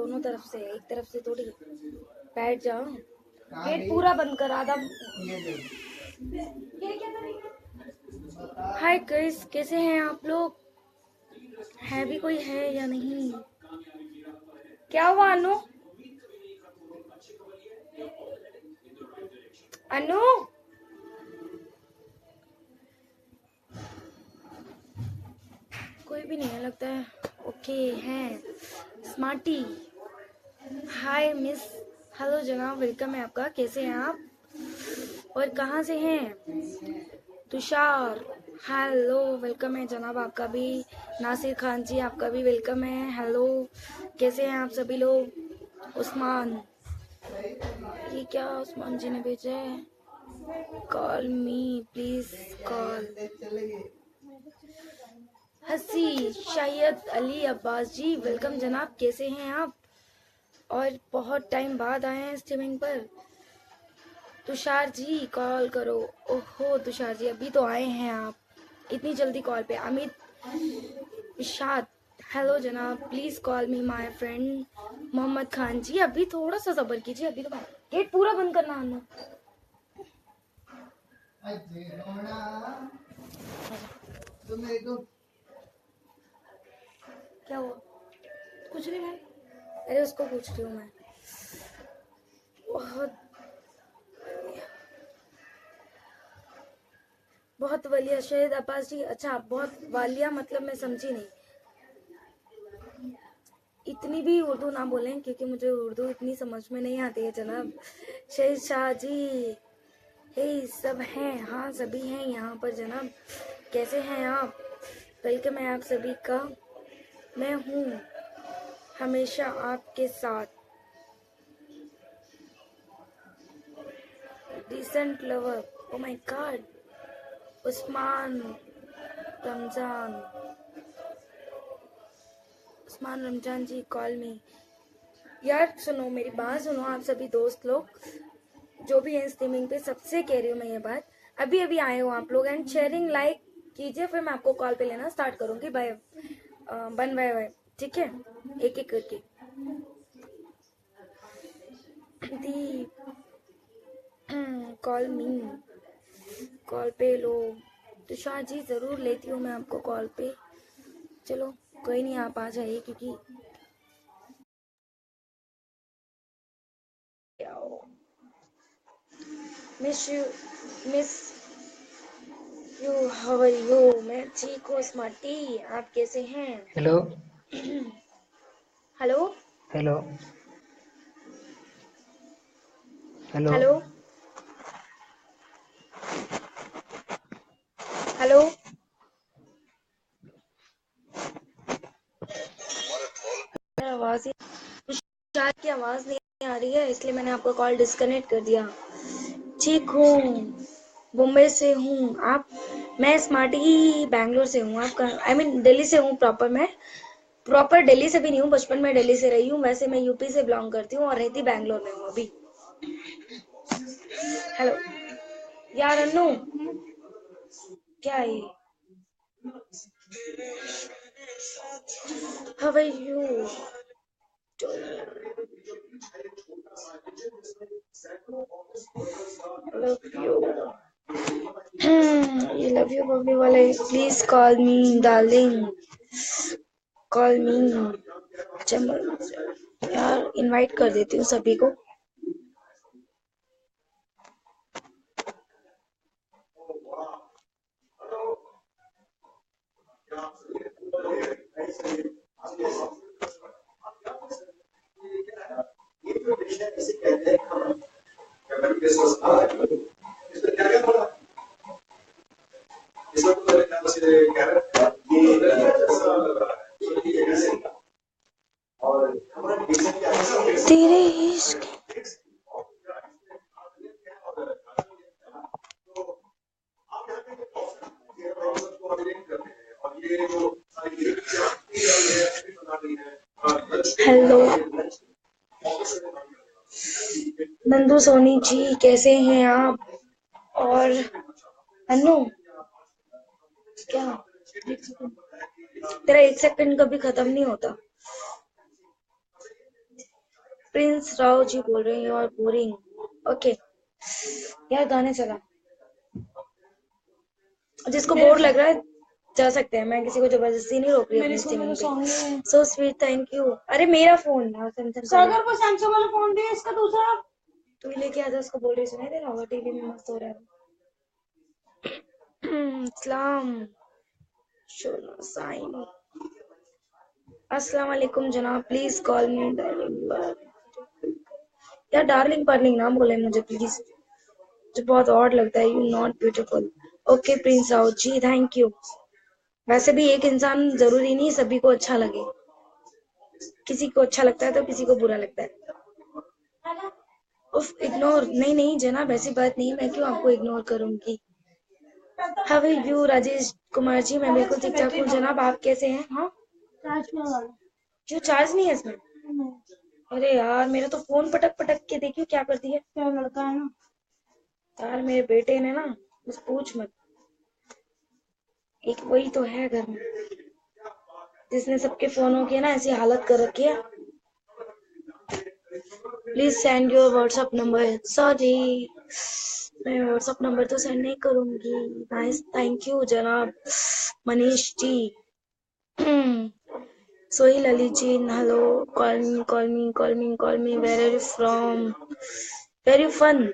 दोनों तरफ से, एक तरफ से थोड़ी। बैठ जाओ, गेट पूरा बंद कर आधा। हाय गाइस, कैसे हैं आप लोग? है भी कोई है या नहीं? क्या हुआ अनु? अनु कोई भी नहीं है लगता है। ओके है स्मार्टी। हाय मिस, हेलो जनाब, वेलकम है आपका। कैसे हैं आप और कहाँ से हैं? तुषार, हेलो, वेलकम है जनाब आपका भी। नासिर खान जी, आपका भी वेलकम है। हेलो, कैसे हैं आप सभी लोग? उस्मान, ये क्या उस्मान जी ने भेजा है? Call me please call. हसी, शायद अली अब्बास जी, वेलकम जनाब, कैसे हैं आप? और बहुत टाइम बाद आए हैं स्ट्रीमिंग पर। तुषार जी कॉल करो। ओहो तुषार जी, अभी तो आए हैं आप, इतनी जल्दी कॉल पे? अमित इशाद, हेलो जनाब, please call me my friend. Mohammed Khan ji, अभी थोड़ा सा सब्र कीजिए, अभी तो गेट पूरा बंद करना आना। क्या हुआ? कुछ नहीं भाई, अरे उसको पूछ रही हूँ मैं। बहुत बहुत वालिया, शायद अब्बास जी, अच्छा बहुत वालिया मतलब मैं समझी नहीं। इतनी भी उर्दू ना बोलें क्योंकि मुझे उर्दू इतनी समझ में नहीं आती है जनाब। शहीद शाह जी, हे सब हैं? हाँ सभी हैं यहाँ पर जनाब। कैसे हैं आप? वेलकम है आप सभी का। मैं हूँ हमेशा आपके साथ, decent lover. Oh my god, Usman Ramzan, Usman Ramzan ji call me. यार सुनो, मेरी बात सुनो आप सभी दोस्त लोग जो भी है स्ट्रीमिंग पे, सबसे कह रही हूँ मैं ये बात। अभी अभी आए हो आप लोग, एंड शेयरिंग लाइक कीजिए, फिर मैं आपको कॉल पे लेना स्टार्ट करूंगी बाय वन बाय वन, ठीक है? एक एक करके। दी कॉल मी, कॉल पे लो। तुषार जी जरूर लेती हूँ मैं आपको कॉल पे। चलो कोई नहीं, आप आ जाइए क्योंकि miss you, miss you, how are you? मैं ठीक हूँ स्मार्टी, आप कैसे हैं? Hello hello hello hello hello hello, आवाज शायद की आवाज नहीं आ रही है, इसलिए मैंने आपका कॉल डिस्कनेक्ट कर दिया। ठीक हूँ, मुंबई से हूँ। आप? मैं स्मार्टी बैंगलोर से हूँ। आपका आई मीन दिल्ली से हूँ प्रॉपर। मैं प्रॉपर दिल्ली से भी नहीं हूँ, बचपन में दिल्ली से रही हूँ। वैसे मैं यूपी से बिलोंग करती हूँ और रहती बैंगलोर में हूँ अभी। हेलो यार अन्नू, क्या है? How are you? Love you. ये लव यू बब्बी वाले, please call me darling, call me. चलो यार इनवाइट कर देती हूँ सभी को। तेरे इश्क, हेलो नंदू सोनी जी, कैसे हैं आप? और अनु, क्या तेरा 1 सेकंड कभी खत्म नहीं होता? प्रिंस राव जी बोल रहे हैं, और बोरिंग। ओके यार, गाने चला। जिसको बोर लग रहा है जा सकते हैं, मैं किसी को जबरदस्ती नहीं रोक रही अपनी सिंगिंग पे। So sweet, thank you. अरे मेरा फोन है सैमसंग। सागर को सैमसंग वाला फोन दे, इसका दूसरा तू ही लेके आजा, उसको बोल रही सुनाई दे रहा होगा, टीवी में मस्त हो रहा है। सलाम साइन। अस्सलाम वालेकुम जनाब, प्लीज कॉल मी डार्लिंग। यार डार्लिंग पार्लिंग ना बोले मुझे प्लीज, मुझे बहुत ऑड लगता है। You not beautiful. Okay Prince Rao ji, thank you. वैसे भी एक इंसान जरूरी नहीं सभी को अच्छा लगे, किसी को अच्छा लगता है तो किसी को बुरा लगता है। उफ, इग्नोर नहीं नहीं जनाब, ऐसी बात नहीं, मैं क्यों आपको इग्नोर करूंगी। How are you Rajesh Kumar ji, मैं बिल्कुल ठीक ठाक हूँ जनाब, आप कैसे हैं? हाँ क्यों चार्ज नहीं है इसमें? अरे यार मेरा तो फोन पटक पटक के देखियो क्या करती है। क्या लड़का है ना यार, मेरे बेटे ने ना, बस पूछ मत। एक वही तो है घर में जिसने सबके फोनों की ना ऐसी हालत कर रखी है। Please send your WhatsApp number. Sorry, मैं व्हाट्सएप नंबर तो सेंड नहीं करूंगी। नाइस, थैंक यू जनाब Manish ji. Sohail Ali ji, hello. Call me call me call me call me, where are you from, where you fun.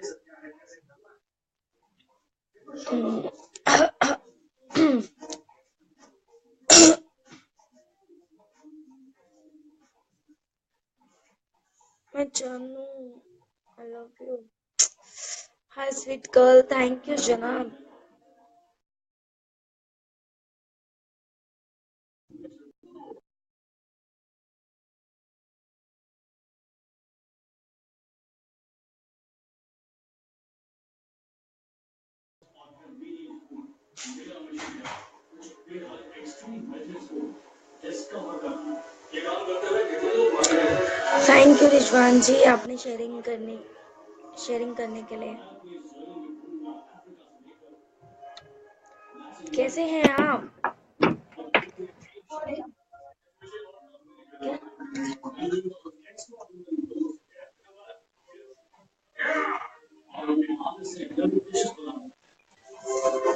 मैं जानू, I love you. Hi sweet girl, thank you जनाब। Thank you Rizwan ji, आपने sharing करने के लिए। कैसे हैं आप?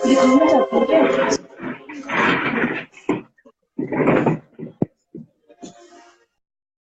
दिखाना चाहती